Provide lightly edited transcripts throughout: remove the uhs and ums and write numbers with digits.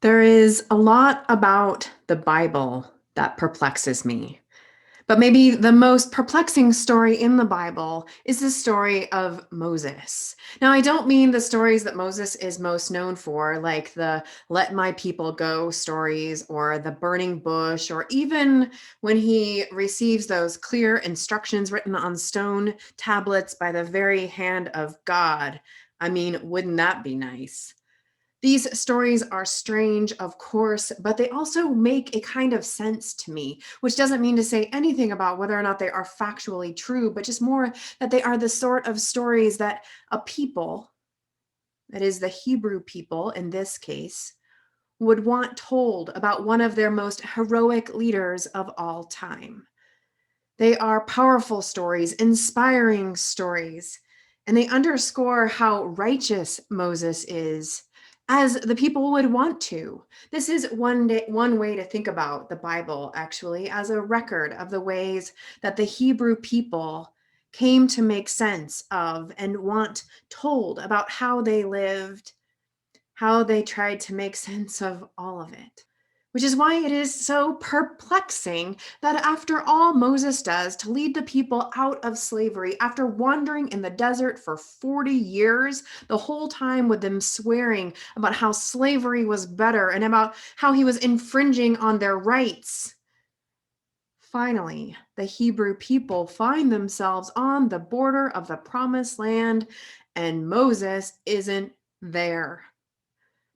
There is a lot about the Bible that perplexes me. But maybe the most perplexing story in the Bible is the story of Moses. Now, I don't mean the stories that Moses is most known for, like the let my people go stories or the burning bush, or even when he receives those clear instructions written on stone tablets by the very hand of God. I mean, wouldn't that be nice? These stories are strange, of course, but they also make a kind of sense to me, which doesn't mean to say anything about whether or not they are factually true, but just more that they are the sort of stories that a people, that is, the Hebrew people in this case, would want told about one of their most heroic leaders of all time. They are powerful stories, inspiring stories, and they underscore how righteous Moses is, as the people would want to. This is one way to think about the Bible, actually, as a record of the ways that the Hebrew people came to make sense of and want told about how they lived, how they tried to make sense of all of it. Which is why it is so perplexing that after all Moses does to lead the people out of slavery, after wandering in the desert for 40 years, the whole time with them swearing about how slavery was better and about how he was infringing on their rights, finally, the Hebrew people find themselves on the border of the promised land, and Moses isn't there.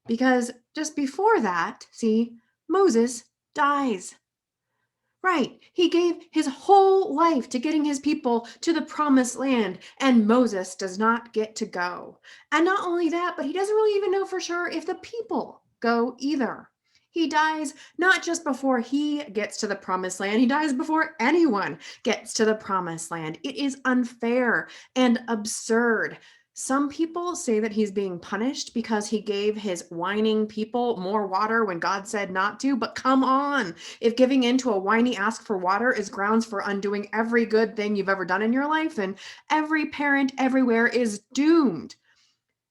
Because just before that, see, Moses dies. Right. He gave his whole life to getting his people to the promised land, and Moses does not get to go. And not only that, but he doesn't really even know for sure if the people go either. He dies not just before he gets to the promised land, he dies before anyone gets to the promised land. It is unfair and absurd. Some people say that he's being punished because he gave his whining people more water when God said not to, but come on. If giving in to a whiny ask for water is grounds for undoing every good thing you've ever done in your life, then every parent everywhere is doomed.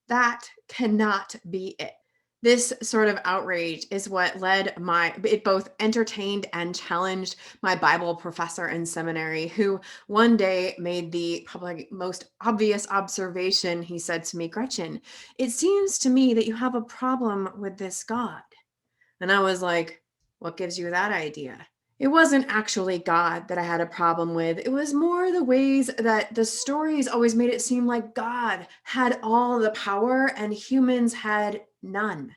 That cannot be it. This sort of outrage is what it both entertained and challenged my Bible professor in seminary, who one day made the probably most obvious observation. He said to me, Gretchen, it seems to me that you have a problem with this God. And I was like, what gives you that idea? It wasn't actually God that I had a problem with. It was more the ways that the stories always made it seem like God had all the power and humans had none.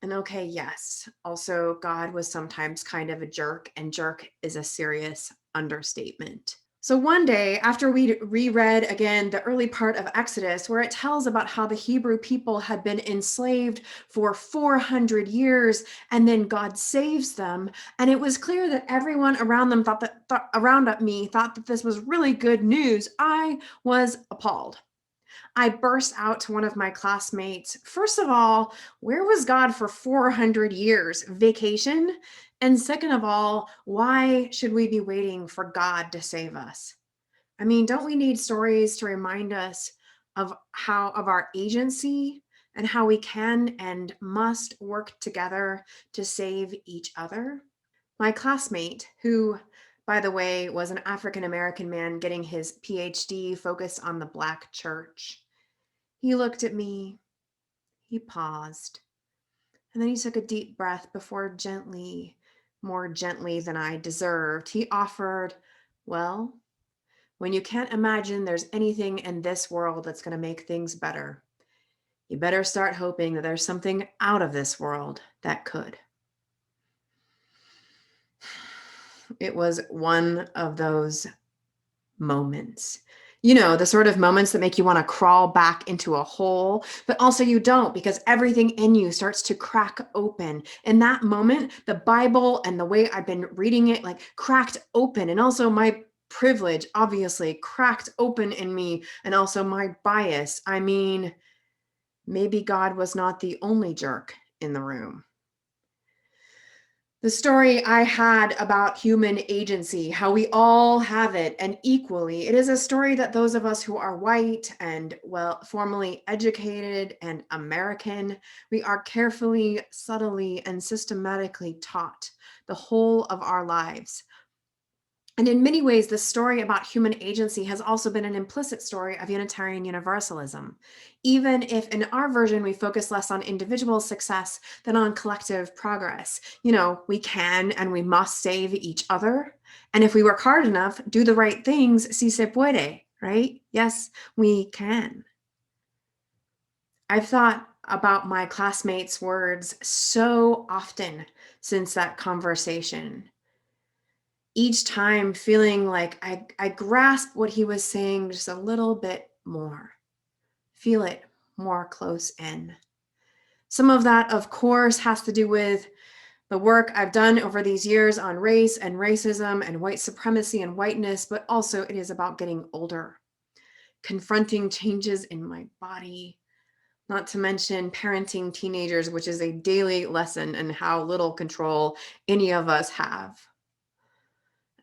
And okay, yes, also God was sometimes kind of a jerk, and jerk is a serious understatement. So one day, after we reread again the early part of Exodus, where it tells about how the Hebrew people had been enslaved for 400 years, and then God saves them, and it was clear that everyone around them around me thought that this was really good news, I was appalled. I burst out to one of my classmates. First of all, where was God for 400 years? Vacation? And second of all, why should we be waiting for God to save us? I mean, don't we need stories to remind us of our agency and how we can and must work together to save each other? My classmate, who, by the way, was an African American man getting his PhD focused on the Black church, he looked at me, he paused, and then he took a deep breath before gently, more gently than I deserved, he offered, well, when you can't imagine there's anything in this world that's going to make things better, you better start hoping that there's something out of this world that could. It was one of those moments. You know, the sort of moments that make you want to crawl back into a hole, but also you don't because everything in you starts to crack open. In that moment, the Bible and the way I've been reading it, like cracked open. And also my privilege, obviously, cracked open in me. And also my bias. I mean, maybe God was not the only jerk in the room. The story I had about human agency, how we all have it and equally. It is a story that those of us who are white and well formally educated and American, we are carefully, subtly, and systematically taught the whole of our lives. And in many ways, the story about human agency has also been an implicit story of Unitarian Universalism. Even if in our version we focus less on individual success than on collective progress. We can and we must save each other. And if we work hard enough, do the right things, si se puede, right? Yes, we can. I've thought about my classmates' words so often since that conversation, each time feeling like I grasp what he was saying just a little bit more, feel it more close in. Some of that, of course, has to do with the work I've done over these years on race and racism and white supremacy and whiteness, but also it is about getting older, confronting changes in my body, not to mention parenting teenagers, which is a daily lesson in how little control any of us have.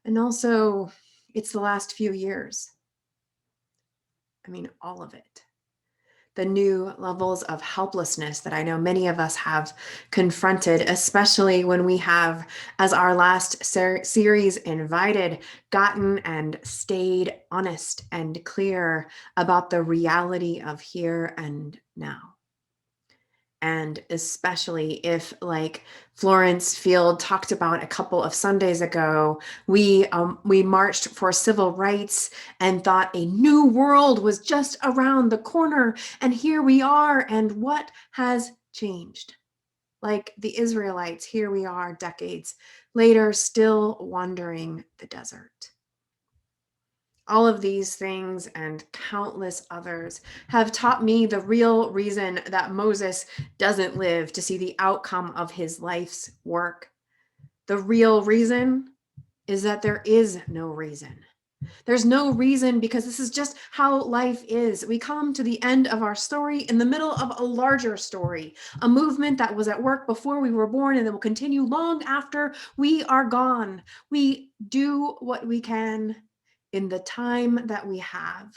And also, it's the last few years. I mean, all of it. The new levels of helplessness that I know many of us have confronted, especially when we have, as our last series invited, gotten and stayed honest and clear about the reality of here and now. And especially if, like Florence Field talked about a couple of Sundays ago, we marched for civil rights and thought a new world was just around the corner. And here we are. And what has changed? Like the Israelites, here we are decades later, still wandering the desert. All of these things and countless others have taught me the real reason that Moses doesn't live to see the outcome of his life's work. The real reason is that there is no reason. There's no reason because this is just how life is. We come to the end of our story in the middle of a larger story, a movement that was at work before we were born and that will continue long after we are gone. We do what we can in the time that we have,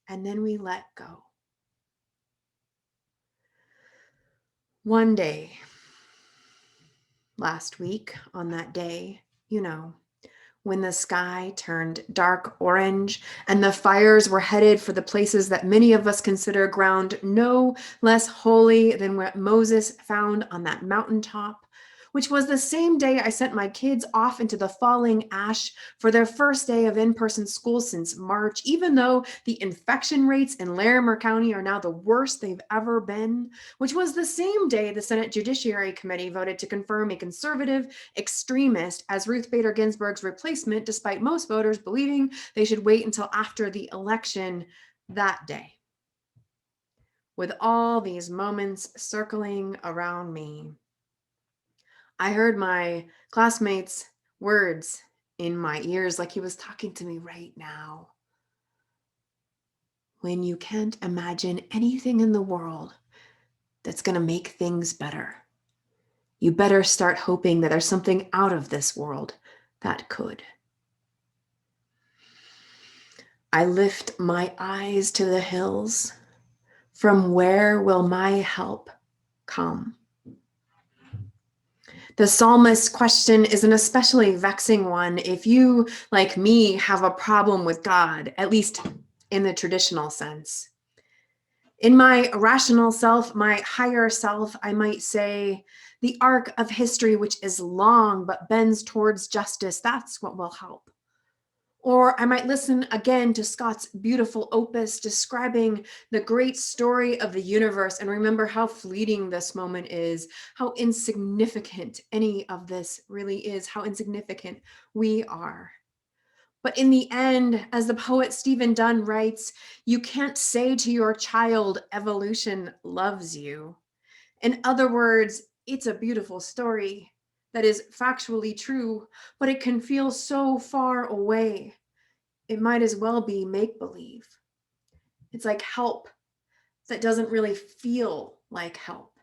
and then we let go. One day, last week, on that day, when the sky turned dark orange and the fires were headed for the places that many of us consider ground no less holy than what Moses found on that mountaintop, which was the same day I sent my kids off into the falling ash for their first day of in-person school since March, even though the infection rates in Larimer County are now the worst they've ever been, which was the same day the Senate Judiciary Committee voted to confirm a conservative extremist as Ruth Bader Ginsburg's replacement, despite most voters believing they should wait until after the election that day. With all these moments circling around me, I heard my classmate's words in my ears like he was talking to me right now. When you can't imagine anything in the world that's going to make things better, you better start hoping that there's something out of this world that could. I lift my eyes to the hills. From where will my help come? The psalmist's question is an especially vexing one if you, like me, have a problem with God, at least in the traditional sense. In my rational self, my higher self, I might say, the arc of history, which is long but bends towards justice, that's what will help. Or I might listen again to Scott's beautiful opus describing the great story of the universe and remember how fleeting this moment is, how insignificant any of this really is, how insignificant we are. But in the end, as the poet Stephen Dunn writes, you can't say to your child, evolution loves you. In other words, it's a beautiful story that is factually true, but it can feel so far away. It might as well be make-believe. It's like help that doesn't really feel like help.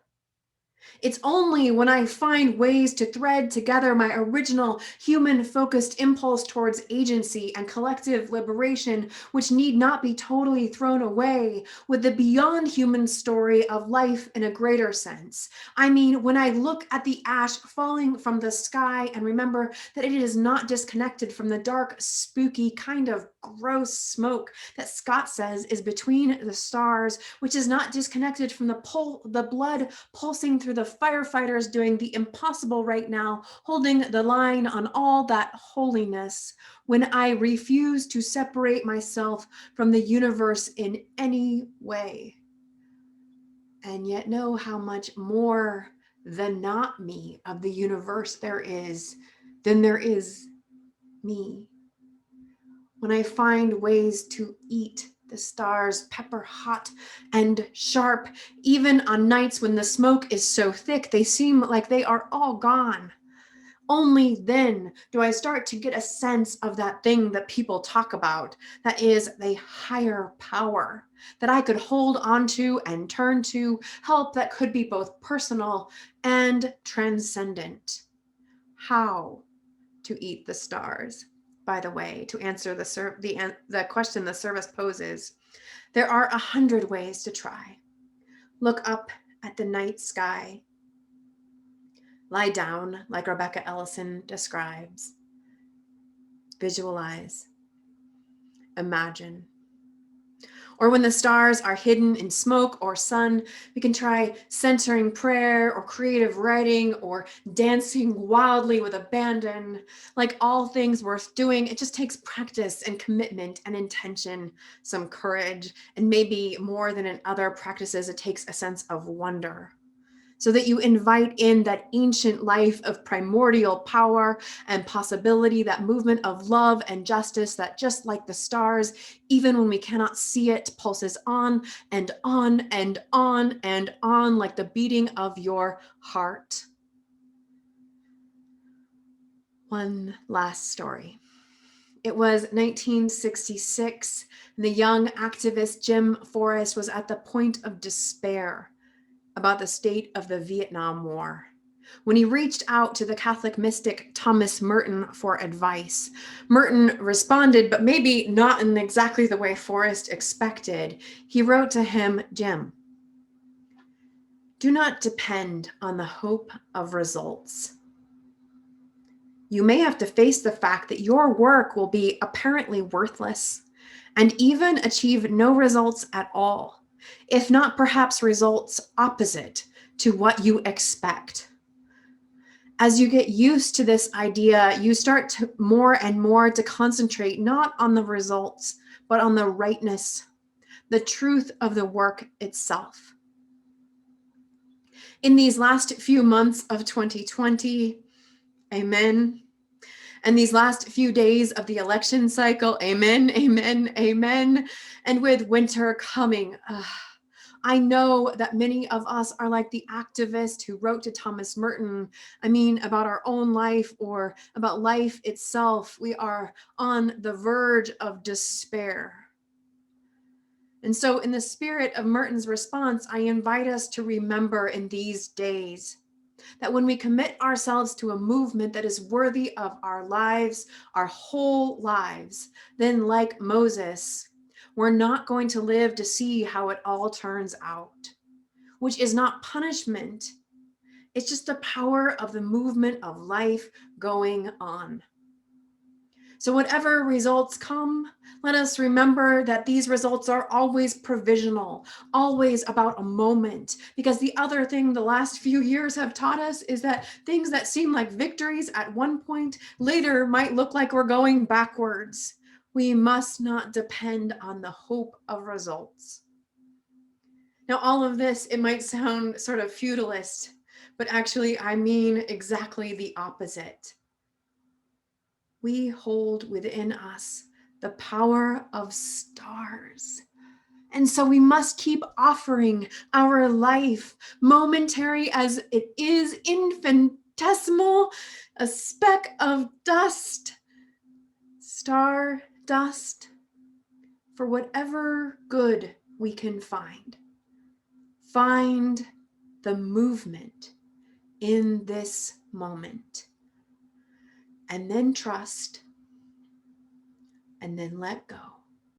It's only when I find ways to thread together my original human-focused impulse towards agency and collective liberation, which need not be totally thrown away, with the beyond human story of life in a greater sense. I mean, when I look at the ash falling from the sky and remember that it is not disconnected from the dark, spooky, kind of gross smoke that Scott says is between the stars, which is not disconnected from the blood pulsing through the firefighters doing the impossible right now, holding the line on all that holiness, when I refuse to separate myself from the universe in any way, and yet know how much more than not me of the universe there is than there is me. When I find ways to eat the stars pepper hot and sharp, even on nights when the smoke is so thick they seem like they are all gone. Only then do I start to get a sense of that thing that people talk about, that is the higher power that I could hold onto and turn to, help that could be both personal and transcendent. How to eat the stars? By the way, to answer the question the service poses, there are 100 ways to try. Look up at the night sky. Lie down, like Rebecca Ellison describes. Visualize. Imagine. Or when the stars are hidden in smoke or sun, we can try centering prayer or creative writing or dancing wildly with abandon. Like all things worth doing, it just takes practice and commitment and intention, some courage, and maybe more than in other practices, it takes a sense of wonder, so that you invite in that ancient life of primordial power and possibility, that movement of love and justice that, just like the stars, even when we cannot see it, pulses on and on and on and on, like the beating of your heart. One last story. It was 1966, and the young activist Jim Forrest was at the point of despair about the state of the Vietnam War, when he reached out to the Catholic mystic Thomas Merton for advice. Merton responded, but maybe not in exactly the way Forrest expected. He wrote to him, Jim, do not depend on the hope of results. You may have to face the fact that your work will be apparently worthless and even achieve no results at all, if not perhaps results opposite to what you expect. As you get used to this idea, you start to more and more to concentrate not on the results, but on the rightness, the truth of the work itself. In these last few months of 2020, amen, and these last few days of the election cycle, amen, amen, amen, and with winter coming, I know that many of us are like the activist who wrote to Thomas Merton, about our own life or about life itself. We are on the verge of despair. And so, in the spirit of Merton's response, I invite us to remember in these days that when we commit ourselves to a movement that is worthy of our lives, our whole lives, then like Moses, we're not going to live to see how it all turns out, which is not punishment. It's just the power of the movement of life going on. So whatever results come, let us remember that these results are always provisional, always about a moment. Because the other thing the last few years have taught us is that things that seem like victories at one point later might look like we're going backwards. We must not depend on the hope of results. Now, all of this, it might sound sort of feudalist, but actually I mean exactly the opposite. We hold within us the power of stars. And so we must keep offering our life, momentary as it is, infinitesimal, a speck of dust, star dust, for whatever good we can find. Find the movement in this moment. And then trust, and then let go.